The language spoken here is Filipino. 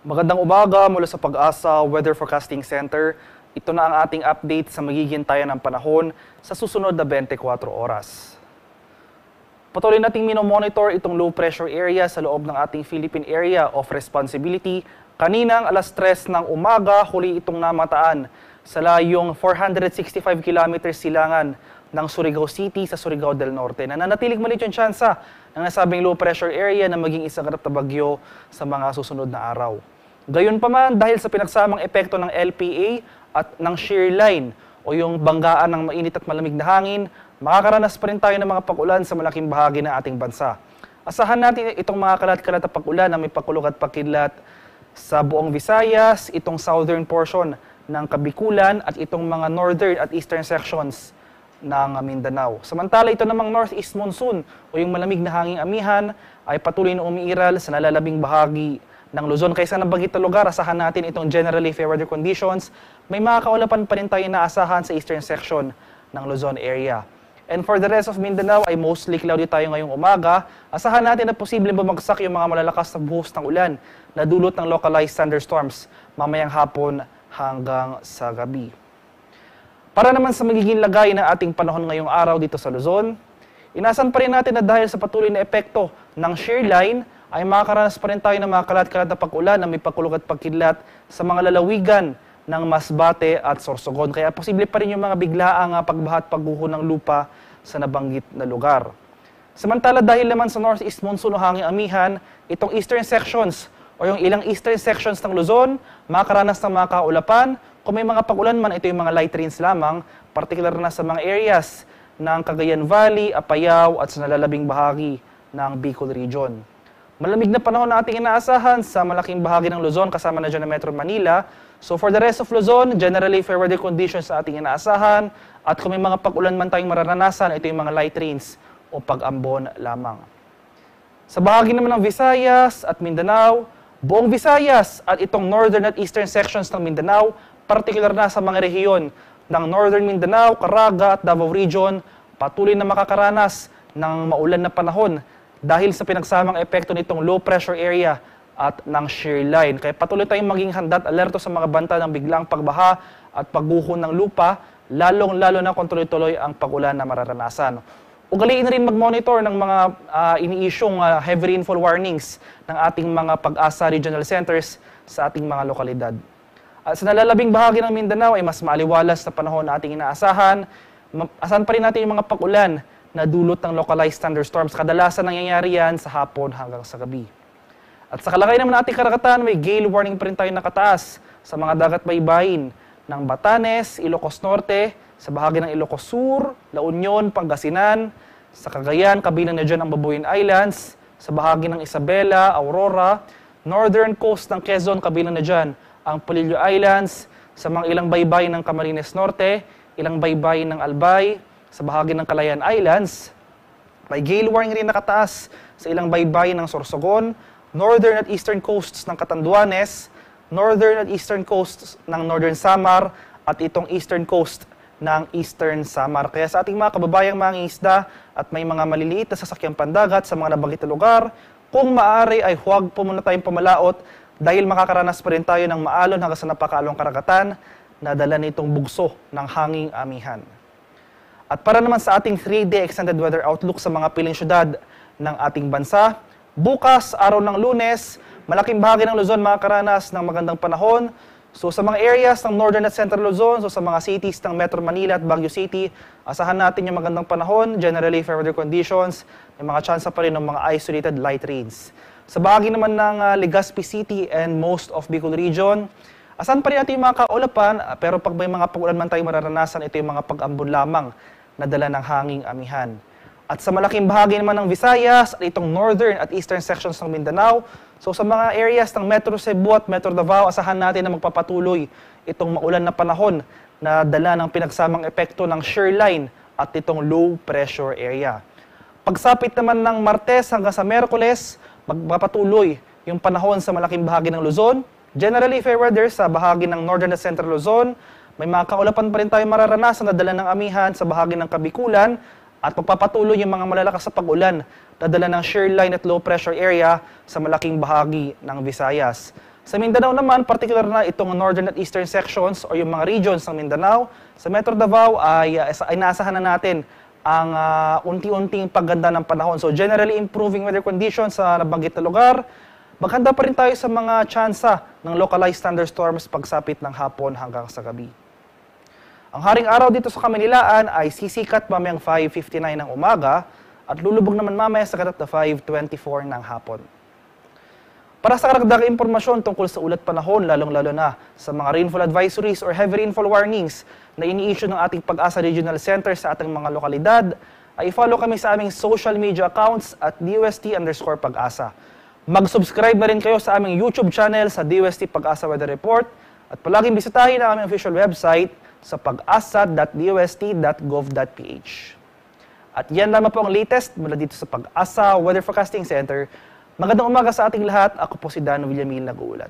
Magandang umaga mula sa Pag-asa Weather Forecasting Center. Ito na ang ating update sa magiging tayan ng panahon sa susunod na 24 oras. Patuloy nating minomonitor itong low pressure area sa loob ng ating Philippine Area of Responsibility. Kaninang alas 3 ng umaga, huli itong namataan sa layong 465 kilometers silangan ng Surigao City sa Surigao del Norte. Nananatiling maliit yung tsansa ng nasabing low pressure area na maging isang ganap na bagyo sa mga susunod na araw. Gayunpaman, dahil sa pinagsamang epekto ng LPA at ng shear line o yung banggaan ng mainit at malamig na hangin, makakaranas pa rin tayo ng mga pag-ulan sa malaking bahagi ng ating bansa. Asahan natin itong mga kalat-kalat na pag-ulan na may pakulog at pakidlat sa buong Visayas, itong southern portion ng Kabikulan at itong mga northern at eastern sections ng Mindanao. Samantala, ito namang northeast monsoon o yung malamig na hanging amihan ay patuloy na umiiral sa nalalabing bahagi ng Luzon. Kaysa nabanggit na lugar, asahan natin itong generally fair weather conditions. May mga kaulapan pa rin tayo inaasahan sa eastern section ng Luzon area. And for the rest of Mindanao ay mostly cloudy tayo ngayong umaga. Asahan natin na posibleng bumagsak yung mga malalakas na buhos ng ulan na dulot ng localized thunderstorms mamayang hapon hanggang sa gabi. Para naman sa magiging lagay ng ating panahon ngayong araw dito sa Luzon, inasan pa rin natin na dahil sa patuloy na epekto ng shear line, ay makakaranas pa rin tayo ng mga kalat-kalat na pag-ulan na may pakulog at pagkidlat sa mga lalawigan ng Masbate at Sorsogon. Kaya posible pa rin yung mga biglaang pagbaha at pagguho ng lupa sa nabanggit na lugar. Samantala, dahil naman sa northeast monsoon o hanging amihan, itong eastern sections o yung ilang eastern sections ng Luzon, makakaranas ng mga kaulapan. Kung may mga pag-ulan man, ito yung mga light rains lamang, particular na sa mga areas ng Cagayan Valley, Apayao at sa nalalabing bahagi ng Bicol Region. Malamig na panahon na ating inaasahan sa malaking bahagi ng Luzon kasama na dyan ng Metro Manila. So for the rest of Luzon, generally fair weather conditions sa ating inaasahan. At kung may mga pag-ulan man tayong mararanasan, ito yung mga light rains o pag-ambon lamang. Sa bahagi naman ng Visayas at Mindanao, buong Visayas at itong northern at eastern sections ng Mindanao, particular na sa mga rehiyon ng Northern Mindanao, Caraga at Davao Region, patuloy na makakaranas ng maulan na panahon dahil sa pinagsamang epekto nitong low pressure area at ng shear line. Kaya patuloy tayong maging handa at alerto sa mga banta ng biglang pagbaha at pagguho ng lupa, lalong-lalo na kung tuloy-tuloy ang pag-ulan na mararanasan. Ugaliin rin mag-monitor ng mga ini-issuing heavy rainfall warnings ng ating mga Pag-asa Regional Centers sa ating mga lokalidad. At sa nalalabing bahagi ng Mindanao ay mas maaliwalas na panahon na ating inaasahan. Asahan pa rin natin yung mga pag-ulan na dulot ng localized thunderstorms. Kadalasan nangyayari yan sa hapon hanggang sa gabi. At sa kalagay naman ating karagatan, may gale warning pa rin tayo nakataas sa mga dagat baybayin ng Batanes, Ilocos Norte, sa bahagi ng Ilocos Sur, La Union, Pangasinan, sa Cagayan, kabilang na dyan ang Babuyan Islands, sa bahagi ng Isabela, Aurora, northern coast ng Quezon, kabilang na dyan ang Polillo Islands, sa mga ilang baybayin ng Camarines Norte, ilang baybayin ng Albay, sa bahagi ng Calayan Islands. May gale warning rin nakataas sa ilang baybayin ng Sorsogon, northern at eastern coasts ng Catanduanes, northern at eastern coasts ng Northern Samar, at itong eastern coast ng Eastern Samar. Kaya sa ating mga kababayang mangingisda at may mga maliliit na sasakyang pandagat sa mga nabanggit na lugar, kung maaari ay huwag po muna tayong pamalaot dahil makakaranas pa rin tayo ng maalon hanggang sa napakalong karagatan na dala nitong bugso ng hanging amihan. At para naman sa ating 3-day extended weather outlook sa mga piling syudad ng ating bansa, bukas, araw ng Lunes, malaking bahagi ng Luzon makakaranas ng magandang panahon. So sa mga areas ng Northern at Central Luzon, so sa mga cities ng Metro Manila at Baguio City, asahan natin yung magandang panahon, generally fair weather conditions, may mga chance pa rin ng mga isolated light rains. Sa bahagi naman ng Legazpi City and most of Bicol Region, asahan pa rin natin yung mga kaulapan, pero pag may mga pag-ulan man tayo mararanasan, ito yung mga pag-ambon lamang na dala ng hanging amihan. At sa malaking bahagi naman ng Visayas at itong northern at eastern sections ng Mindanao, so sa mga areas ng Metro Cebu at Metro Davao, asahan natin na magpapatuloy itong maulan na panahon na dala ng pinagsamang epekto ng shear line at itong low pressure area. Pagsapit naman ng Martes hanggang sa Merkules, magpapatuloy yung panahon sa malaking bahagi ng Luzon. Generally fair weather sa bahagi ng Northern at Central Luzon. May mga kaulapan pa rin tayo mararanasan na dala ng amihan sa bahagi ng Kabikulan at magpapatuloy yung mga malalakas sa pag-ulan na dala ng shear line at low pressure area sa malaking bahagi ng Visayas. Sa Mindanao naman, particular na itong northern at eastern sections o yung mga regions ng Mindanao, sa Metro Davao ay inaasahan na natin ang unti-unting pagganda ng panahon. So generally improving weather conditions sa nabanggit na lugar. Maghanda pa rin tayo sa mga tsansa ng localized thunderstorms pagsapit ng hapon hanggang sa gabi. Ang haring araw dito sa Kamaynilaan ay sisikat mamayang 5:59 ng umaga at lulubog naman mamaya sa katat na 5:24 ng hapon. Para sa karagdagang impormasyon tungkol sa ulat panahon, lalong-lalo na sa mga rainfall advisories or heavy rainfall warnings na ini-issue ng ating Pag-asa Regional Center sa ating mga lokalidad, ay follow kami sa aming social media accounts at DUST_Pag-asa. Mag-subscribe na rin kayo sa aming YouTube channel sa DUST Pag-asa Weather Report at palaging bisitahin ang aming official website sa pag-asa.dust.gov.ph. At yan lamang po ang latest mula dito sa Pag-asa Weather Forecasting Center. Magandang umaga sa ating lahat. Ako po si Dan Villamil nag-uulat.